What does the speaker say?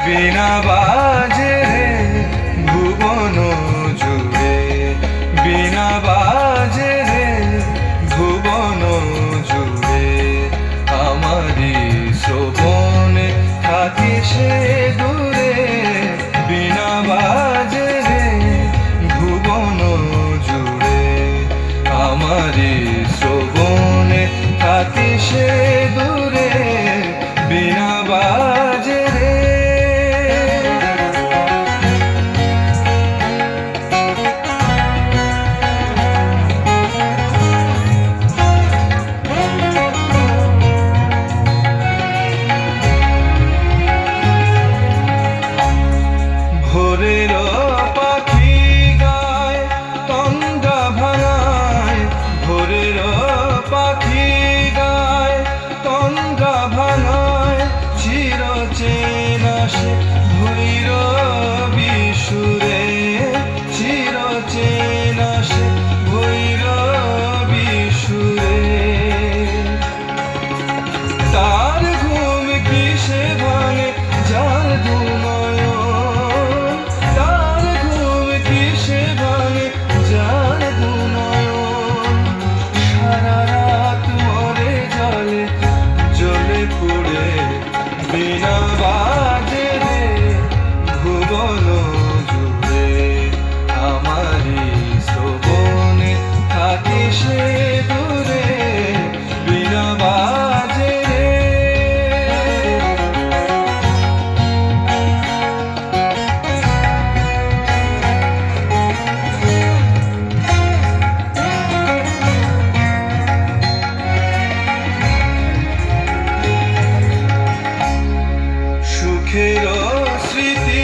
বিনা বাজে রে ভুবন জুড়ে, বিনা বাজে রে ভুবন জুড়ে। আমারি শ্রবণে থাকি সে দূরে, বিনা বাজে রে ভুবন জুড়ে। আমারি শ্রবণে থাকি সে দূরে, বিনা বাজে রে। ভোরের পাখি গায় তন্দ্রা ভাঙায়, ভোরের পাখি গায় তন্দ্রা ভাঙায়। চিরচেনা সে ভৈরবী সুরে, চিরচেনা সে ভৈরবী সুরে। তার ঘুম কিসে ভাঙে যার দুনয়ন, তার ঘুম কিসে ভাঙে যার দুনয়ন। সারা রাত মরে জলে জ্বলে পুড়ে, বিনা বাজে রে ভুবন জুড়ে। আমারি শ্রবণে থাকি সে দূরে, বিনা বাজে রে। সুখের স্মৃতি